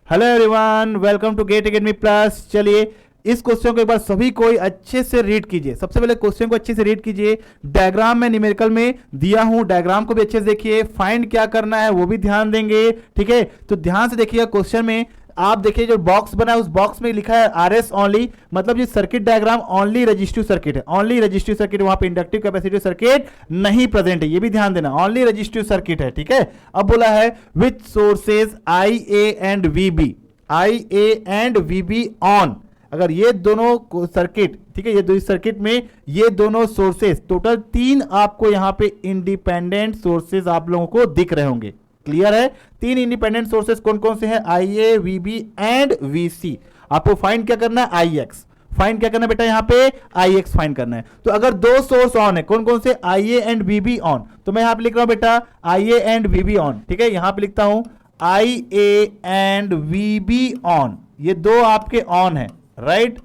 Hello everyone, welcome to GATE Academy Plus. चलिए इस question को एक बार सभी कोई अच्छे से रीड कीजिए। सबसे पहले क्वेश्चन को अच्छे से रीड कीजिए। डायग्राम में न्यूमेरिकल में दिया हूं, डायग्राम को भी अच्छे से देखिए। फाइंड क्या करना है वो भी ध्यान देंगे, ठीक है। तो ध्यान से देखिएगा क्वेश्चन में। आप देखिए जो बॉक्स बना है उस बॉक्स में लिखा है आरएस ओनली, मतलब ये circuit diagram only resistive circuit है। ओनली रजिस्टिव सर्किट, वहां पे इंडक्टिव कैपेसिटिव सर्किट नहीं प्रेजेंट है, ये भी ध्यान देना। ओनली रजिस्टिव सर्किट है, ठीक है। अब बोला है with sources I A and V B, I A and V B on. अगर ये दोनों सर्किट, ठीक है, ये दो सर्किट में ये दोनों सोर्सेस, टोटल 3 आपको यहां पे इंडिपेंडेंट सोर्सेस आप लोगों को दिख रहे होंगे। क्लियर है? 3 इंडिपेंडेंट सोर्सेस कौन कौन से हैं? आई ए, वी बी एंड वी सी। आपको फाइंड क्या करना है? आई एक्स। फाइंड क्या करना है बेटा? यहां पे आई एक्स फाइंड करना है। तो अगर 2 सोर्स ऑन है, कौन कौन से? I A and V B on. तो मैं यहां पे लिख रहा हूं बेटा I A and V B on, ठीक है। यहां पे लिखता हूं I A and V B on, ये 2 आपके ऑन है, राइट।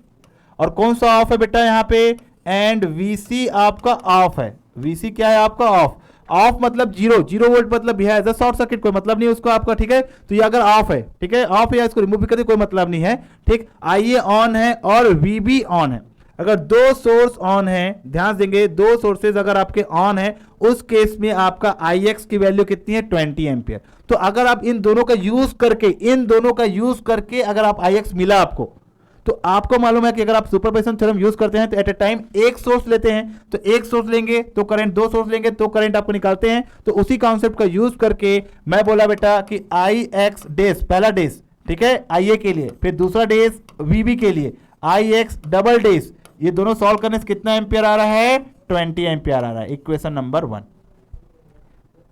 और कौन सा ऑफ है बेटा? यहां पे एंड वी सी आपका ऑफ है। वी सी क्या है आपका? ऑफ। ऑफ मतलब 0 वोल्ट, मतलब यह एज अ शॉर्ट सर्किट, कोई मतलब नहीं है उसको आपका, ठीक है। तो ये अगर ऑफ है, ठीक है, ऑफ है, इसको रिमूव भी कर दे, कोई मतलब नहीं है, ठीक। आई ए ऑन है और वी बी ऑन है। अगर 2 सोर्स ऑन है, ध्यान देंगे, 2 सोर्सेज अगर आपके ऑन है, उस केस में आपका आई एक्स की वैल्यू कितनी है? 20 एम्पियर। तो अगर आप इन दोनों का यूज करके अगर आप आई एक्स मिला आपको, तो आपको मालूम है कि अगर आप सुपरपोजिशन थ्योरम यूज करते हैं तो एट ए टाइम एक सोर्स लेते हैं, तो एक सोर्स लेंगे तो करंट, 2 सोर्स लेंगे तो करंट आपको निकालते हैं। तो उसी कॉन्सेप्ट का यूज करके मैं बोला बेटा कि आई एक्स डेज, पहला डेज, ठीक है, आई ए के लिए, फिर दूसरा डेज वी बी के लिए, आई एक्स डबल डेज, ये दोनों सॉल्व करने से कितना एम्पियर आ रहा है? 20 एम्पियर आ रहा है। इक्वेशन नंबर 1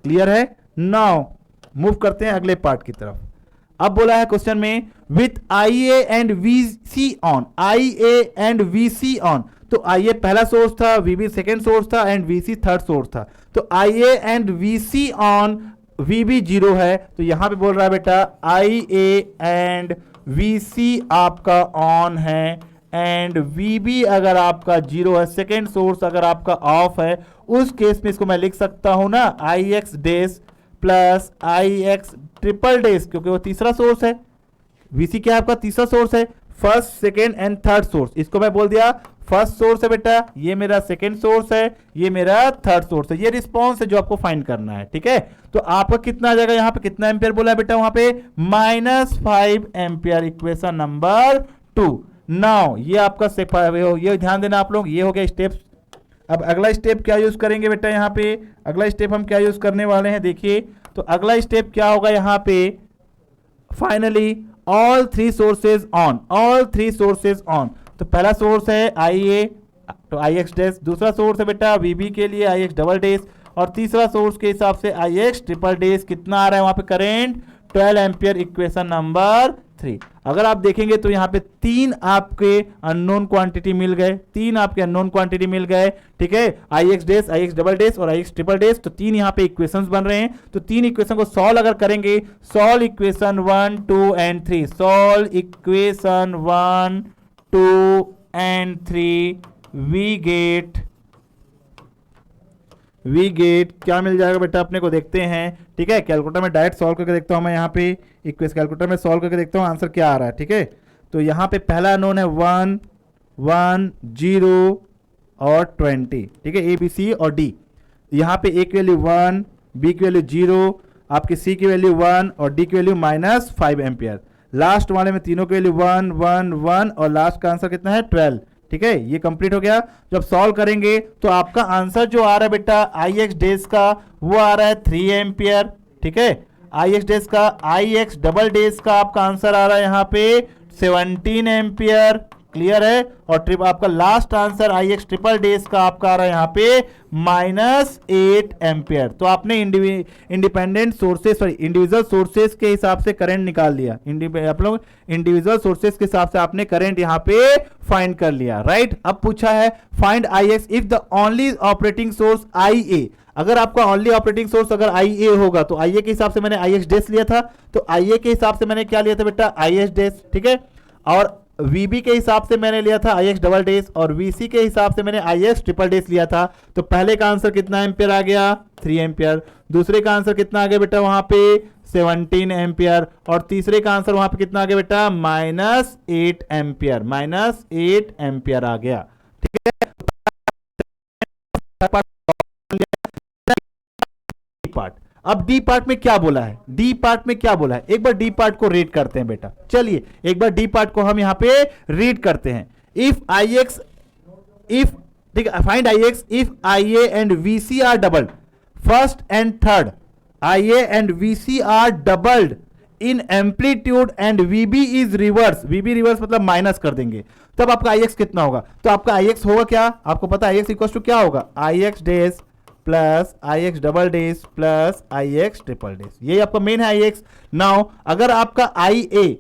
क्लियर है। नाउ मूव करते हैं अगले पार्ट की तरफ। अब बोला है क्वेश्चन में with I A and V C on, I A and V C on. तो आई ए पहला सोर्स था, वी बी सेकेंड सोर्स था and V C third source था। तो I A and V C on, V B 0 है, तो यहां पे बोल रहा है बेटा आई ए एंड वी सी आपका ऑन है एंड वी बी अगर आपका 0 है, सेकेंड सोर्स अगर आपका ऑफ है, उस केस में इसको मैं लिख सकता हूं ना आई एक्स डेज प्लस आई एक्स ट्रिपल डेज, क्योंकि वो तीसरा सोर्स है। वीसी क्या है आपका? तीसरा सोर्स है, first second and third source. इसको मैं बोल दिया फर्स्ट सोर्स है बेटा, ये मेरा सेकेंड सोर्स है, ये मेरा थर्ड सोर्स है। ये रिस्पॉन्स है जो आपको फाइंड करना है, ठीक है। तो आपका कितना आ जाएगा? यहाँ पे कितना एम्पियर बोला है बेटा? वहां पे -5 एम्पियर, इक्वेशन नंबर 2। नाउ ये आपका ये ध्यान देना आप लोग, ये हो गया स्टेप्स। अब अगला स्टेप क्या यूज करेंगे बेटा? यहाँ पे अगला स्टेप हम क्या यूज करने वाले हैं, देखिए। तो अगला स्टेप क्या होगा यहाँ पे? Finally all 3 sources on, all 3 sources on. तो पहला सोर्स है आई ए, तो आई एक्स डेज, दूसरा सोर्स है बेटा वी बी के लिए आई एक्स डबल डेज, और तीसरा सोर्स के हिसाब से आई एक्स ट्रिपल डेज। कितना आ रहा है वहां पे करेंट? 12 ampere, equation number 3। अगर आप देखेंगे तो यहाँ पे 3 आपके अननोन क्वांटिटी मिल गए, 3 आपके अननोन क्वांटिटी मिल गए, ठीक है। आई एक्स डेज, आई एक्स डबल डेज और आई एक्स ट्रिपल डेज, तो 3 यहाँ पे इक्वेशंस बन रहे हैं। तो 3 इक्वेशन को सॉल्व अगर करेंगे, solve equation 1, 2 and 3, solve equation 1, 2 and 3, we get क्या मिल जाएगा बेटा अपने को? देखते हैं, ठीक है। कैलकुलेटर में डायरेक्ट सॉल्व करके देखता हूं मैं, यहाँ पे इक्वेशन कैलकुलेटर में सॉल्व करके देखता हूं आंसर क्या आ रहा है, ठीक है। तो यहाँ पे पहला अननोन है 1, 1, 0 और 20, ठीक है, ए बी सी और डी। यहाँ पे ए की वैल्यू 1, बी की वैल्यू 0, आपकी सी की वैल्यू 1 और डी की वैल्यू -5 एम्पियर। लास्ट वाले में तीनों की वैल्यू 1, 1, 1 और लास्ट का आंसर कितना है? 12, ठीक है। ये कंप्लीट हो गया। जब सॉल्व करेंगे तो आपका आंसर जो आ रहा है बेटा आई एक्स डेज का, वो आ रहा है 3 एम्पियर, ठीक है। आई एक्स डेज का, आई एक्स डबल डेज का आपका आंसर आ रहा है यहाँ पे 17 एम्पियर, क्लियर है। और ट्रिप आपका last answer I x triple days का आपका आ रहा है यहाँ पे -8 एम्पियर। तो आपने independent sources, sorry individual sources के हिसाब से करंट निकाल लिया। आप लोग इंडिविजुअल सोर्सेस के हिसाब से आपने करंट यहाँ पे फाइंड कर लिया, राइट। अब पूछा है find I X if the only operating source I A. अगर आपका ओनली ऑपरेटिंग सोर्स अगर आई ए होगा, तो आई ए के हिसाब से मैंने आई एक्स डेज लिया था, तो आई ए के हिसाब से मैंने क्या लिया था बेटा? आई एक्स डेज, ठीक है। और VB के हिसाब से मैंने लिया था IX डबल डेज और VC के हिसाब से मैंने IX ट्रिपल डेज लिया था। तो पहले का आंसर कितना एम्पियर आ गया 3 एम्पियर, दूसरे का आंसर कितना आ गया बेटा वहां पे 17 एम्पियर और तीसरे का आंसर वहां पे कितना आ गया बेटा -8 एम्पियर, -8 एम्पियर आ गया। ठीक है, पार्ट। अब डी पार्ट में क्या बोला है, डी पार्ट में क्या बोला है, एक बार डी पार्ट को रीड करते हैं बेटा। चलिए एक बार डी पार्ट को हम यहां पे रीड करते हैं। इफ IX, इफ ठीक है, find IX if IA and VC are doubled, first and third IA and VC are doubled in amplitude and VB is reverse, VB reverse मतलब माइनस कर देंगे, तब आपका IX कितना होगा। तो आपका IX होगा क्या, आपको पता है IX इक्वल टू क्या होगा, IX days plus IX double days plus IX triple days, यही आपका मेन है IX। नाउ अगर आपका IA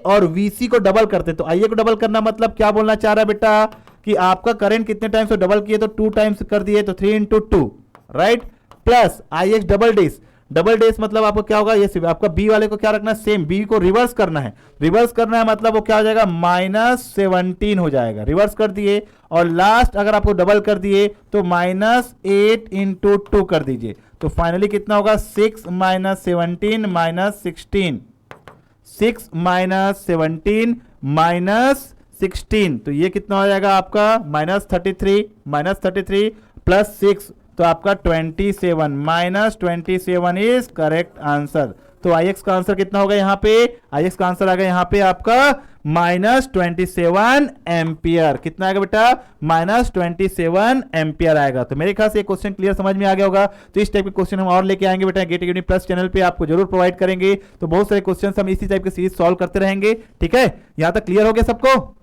और VC को डबल करते हैं, तो IA को डबल करना मतलब क्या बोलना चाह रहा है बेटा कि आपका करंट कितने टाइम्स को डबल किए, तो 2 टाइम्स कर दिए, तो 3 × 2 right, plus IX double days, double days मतलब आपको क्या होगा, ये आपका बी वाले को क्या रखना है, सेम बी को रिवर्स करना है, रिवर्स करना है मतलब वो क्या हो जाएगा -17 हो जाएगा, रिवर्स कर दिए। और लास्ट अगर आपको डबल कर दिए तो -8 × 2 कर दीजिए, तो फाइनली कितना होगा 6 - 17 -16, 6 - 17 -16, तो ये कितना हो जाएगा आपका -33 प्लस 6, तो आपका 27, -27 इज करेक्ट आंसर। तो IX का आंसर कितना होगा यहाँ पे, IX का आंसर आ गया यहाँ पे आपका -27 एम्पियर। कितना आएगा बेटा -27 एम्पियर आएगा। तो मेरे ख्याल से ये क्वेश्चन क्लियर समझ में आ गया होगा। तो इस टाइप के क्वेश्चन हम और लेके आएंगे बेटा गेट अकेडमी प्लस चैनल पे, आपको जरूर प्रोवाइड करेंगे। तो बहुत सारे क्वेश्चन हम इसी टाइप के सीरीज सॉल्व करते रहेंगे। ठीक है, यहाँ तक क्लियर हो गया सबको।